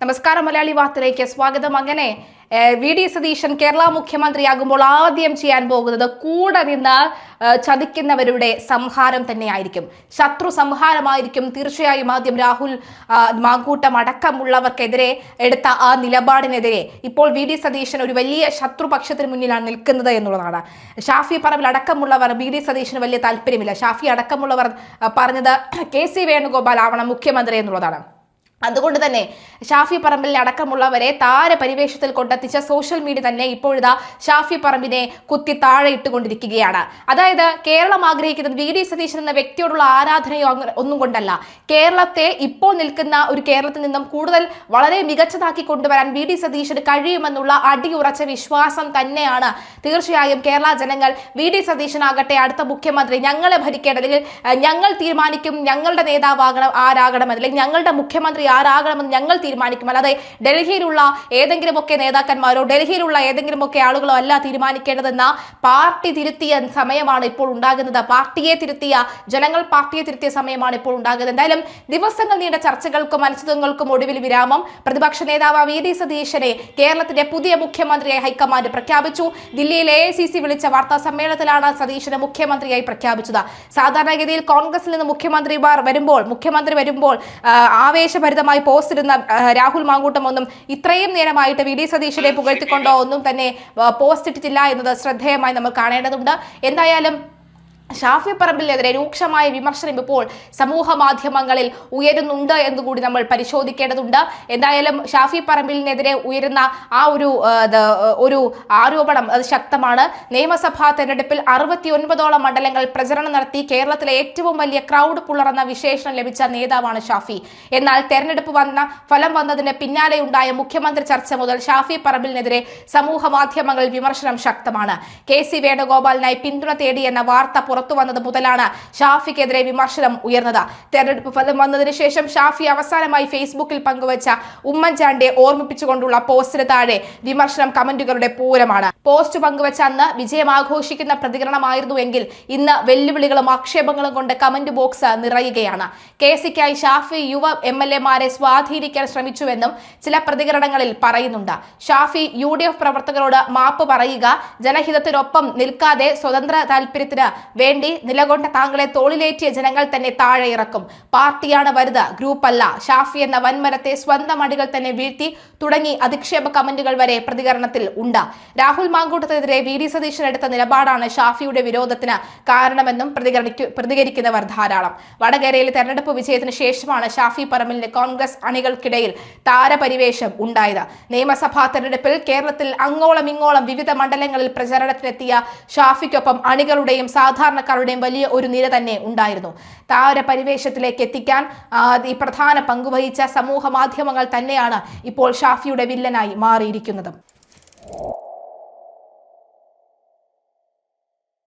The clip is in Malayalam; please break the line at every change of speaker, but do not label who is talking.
നമസ്കാരം, മലയാളി വാർത്തയിലേക്ക് സ്വാഗതം. അങ്ങനെ വി ഡി സതീശൻ കേരള മുഖ്യമന്ത്രിയാകുമ്പോൾ ആദ്യം ചെയ്യാൻ പോകുന്നത് കൂടെ നിന്ന് ചതിക്കുന്നവരുടെ സംഹാരം തന്നെയായിരിക്കും. ശത്രു സംഹാരമായിരിക്കും തീർച്ചയായും ആദ്യം രാഹുൽ മാങ്കൂട്ടം അടക്കമുള്ളവർക്കെതിരെ എടുത്ത ആ നിലപാടിനെതിരെ ഇപ്പോൾ വി ഡി സതീശൻ ഒരു വലിയ ശത്രുപക്ഷത്തിന് മുന്നിലാണ് നിൽക്കുന്നത് എന്നുള്ളതാണ്. ഷാഫി പറമ്പിൽ അടക്കമുള്ളവർ വി ഡി സതീശന് വലിയ താല്പര്യമില്ല. ഷാഫി അടക്കമുള്ളവർ പറഞ്ഞത് കെ.സി. വേണുഗോപാൽ ആവണം മുഖ്യമന്ത്രി എന്നുള്ളതാണ്. അതുകൊണ്ട് തന്നെ ഷാഫി പറമ്പിൽ അടക്കമുള്ളവരെ താരപരിവേഷത്തിൽ കൊണ്ടെത്തിച്ച സോഷ്യൽ മീഡിയ തന്നെ ഇപ്പോഴിതാ ഷാഫി പറമ്പിനെ കുത്തി താഴെ ഇട്ടുകൊണ്ടിരിക്കുകയാണ്. അതായത് കേരളം ആഗ്രഹിക്കുന്നത് വി ഡി സതീശൻ എന്ന വ്യക്തിയോടുള്ള ആരാധനയോ ഒന്നും കൊണ്ടല്ല. കേരളത്തെ ഇപ്പോൾ നിൽക്കുന്ന ഒരു കേരളത്തിൽ നിന്നും കൂടുതൽ വളരെ മികച്ചതാക്കി കൊണ്ടുവരാൻ വി ഡി സതീശന് കഴിയുമെന്നുള്ള അടിയുറച്ച വിശ്വാസം തന്നെയാണ് തീർച്ചയായും കേരള ജനങ്ങൾ വി ഡി സതീശനാകട്ടെ അടുത്ത മുഖ്യമന്ത്രി ഞങ്ങളെ ഭരിക്കേണ്ടതിൽ ഞങ്ങൾ തീരുമാനിക്കും, ഞങ്ങളുടെ നേതാവാകണം ആരാകണം, അല്ലെങ്കിൽ ഞങ്ങളുടെ മുഖ്യമന്ത്രി ആരാകണമെന്ന് ഞങ്ങൾ തീരുമാനിക്കും. അല്ലാതെ ഡൽഹിയിലുള്ള ഏതെങ്കിലുമൊക്കെ നേതാക്കന്മാരോ ഡൽഹിയിലുള്ള ഏതെങ്കിലുമൊക്കെ ആളുകളോ അല്ല തീരുമാനിക്കേണ്ടതെന്ന പാർട്ടി തിരുത്തിയ സമയമാണ് ഇപ്പോൾ ഉണ്ടാകുന്നത്. ജനങ്ങൾ പാർട്ടിയെ തിരുത്തിയ സമയമാണ് ഇപ്പോൾ ഉണ്ടാകുന്നത്. എന്തായാലും ദിവസങ്ങൾ നീണ്ട ചർച്ചകൾക്കും അനിശ്ചിതങ്ങൾക്കും ഒടുവിൽ വിരാമം. പ്രതിപക്ഷ നേതാവ് വി ഡി സതീശനെ കേരളത്തിന്റെ പുതിയ മുഖ്യമന്ത്രിയായി ഹൈക്കമാൻഡ് പ്രഖ്യാപിച്ചു. ദില്ലിയിൽ AICC വിളിച്ച വാർത്താ സമ്മേളനത്തിലാണ് സതീശനെ മുഖ്യമന്ത്രിയായി പ്രഖ്യാപിച്ചത്. സാധാരണഗതിയിൽ കോൺഗ്രസിൽ നിന്ന് മുഖ്യമന്ത്രി വരുമ്പോൾ ആവേശഭരിത പോസ്റ്റ് ഇടുന്ന രാഹുൽ മാങ്കൂട്ടം ഒന്നും ഇത്രയും നേരമായിട്ട് വി ഡി സതീശനെ പുകഴ്ത്തിക്കൊണ്ടോ ഒന്നും തന്നെ പോസ്റ്റ് ഇട്ടിട്ടില്ല എന്നത് ശ്രദ്ധേയമായി നമ്മൾ കാണേണ്ടതുണ്ട്. എന്തായാലും ഷാഫി പറമ്പിലിനെതിരെ രൂക്ഷമായ വിമർശനം ഇപ്പോൾ സമൂഹ മാധ്യമങ്ങളിൽ ഉയരുന്നുണ്ട് എന്നുകൂടി നമ്മൾ പരിശോധിക്കേണ്ടതുണ്ട്. എന്തായാലും ഷാഫി പറമ്പിലിനെതിരെ ഉയരുന്ന ആ ഒരു ആരോപണം അത് ശക്തമാണ്. നിയമസഭാ തെരഞ്ഞെടുപ്പിൽ 69ഓളം മണ്ഡലങ്ങൾ പ്രചരണം നടത്തി കേരളത്തിലെ ഏറ്റവും വലിയ ക്രൗഡ് പുള്ളർ എന്ന വിശേഷണം ലഭിച്ച നേതാവാണ് ഷാഫി. എന്നാൽ തെരഞ്ഞെടുപ്പ് ഫലം വന്നതിന് പിന്നാലെ ഉണ്ടായ മുഖ്യമന്ത്രി ചർച്ച മുതൽ ഷാഫി പറമ്പിലിനെതിരെ സമൂഹ മാധ്യമങ്ങളിൽ വിമർശനം ശക്തമാണ്. കെ.സി. വേണുഗോപാലിനായി പിന്തുണ തേടി എന്ന വാർത്ത പുറത്തു വന്നത് മുതലാണ് ഷാഫിക്കെതിരെ വിമർശനം ഉയർന്നത്. തെരഞ്ഞെടുപ്പ് ഫലം വന്നതിന് ശേഷം ഷാഫി അവസാനമായി ഫേസ്ബുക്കിൽ പങ്കുവച്ച ഉമ്മൻചാണ്ടിയെ ഓർമ്മിപ്പിച്ചുകൊണ്ടുള്ള പോസ്റ്റിന് താഴെ വിമർശനം കമന്റുകളുടെ പൂരമാണ്. പോസ്റ്റ് പങ്കുവച്ച അന്ന് വിജയം ആഘോഷിക്കുന്ന പ്രതികരണമായിരുന്നുവെങ്കിൽ ഇന്ന് വെല്ലുവിളികളും ആക്ഷേപങ്ങളും കൊണ്ട് കമന്റ് ബോക്സ് നിറയുകയാണ്. കെ.സിക്കായി ഷാഫി യുവ MLA-മാരെ സ്വാധീനിക്കാൻ ശ്രമിച്ചുവെന്നും ചില പ്രതികരണങ്ങളിൽ പറയുന്നുണ്ട്. ഷാഫി UDF പ്രവർത്തകരോട് മാപ്പ് പറയുക, ജനഹിതത്തിനൊപ്പം നിൽക്കാതെ സ്വതന്ത്ര താല്പര്യത്തിന് വേണ്ടി നിലകൊണ്ട താങ്കളെ തോളിലേറ്റിയ ജനങ്ങൾ തന്നെ താഴെ ഇറക്കും. പാർട്ടിയാണ് വലുത്, ഗ്രൂപ്പല്ല. ഷാഫി എന്ന വൻമരത്തെ സ്വന്തം അടികൾ തന്നെ വീഴ്ത്തി തുടങ്ങി അധിക്ഷേപ കമന്റുകൾ വരെ പ്രതികരണത്തിൽ ഉണ്ട്. രാഹുൽ മാങ്കൂട്ടത്തിനെതിരെ വി ഡി സതീശൻ എടുത്ത നിലപാടാണ് ഷാഫിയുടെ വിരോധത്തിന് കാരണമെന്നും പ്രതികരിക്കുന്നവർ ധാരാളം. വടകരയിലെ തെരഞ്ഞെടുപ്പ് വിജയത്തിന് ശേഷമാണ് ഷാഫി പറമ്പിലിന് കോൺഗ്രസ് അണികൾക്കിടയിൽ താരപരിവേഷം ഉണ്ടായത്. നിയമസഭാ തെരഞ്ഞെടുപ്പിൽ കേരളത്തിൽ അങ്ങോളം ഇങ്ങോളം വിവിധ മണ്ഡലങ്ങളിൽ പ്രചരണത്തിനെത്തിയ ഷാഫിക്കൊപ്പം അണികളുടെയും സാധാരണക്കാരുടെയും വലിയ ഒരു നിര തന്നെ ഉണ്ടായിരുന്നു. താരപരിവേഷത്തിലേക്ക് എത്തിക്കാൻ ഈ പ്രധാന പങ്കുവഹിച്ച സമൂഹ മാധ്യമങ്ങൾ തന്നെയാണ് ഇപ്പോൾ ഷാഫിയുടെ വില്ലനായി മാറിയിരിക്കുന്നത്.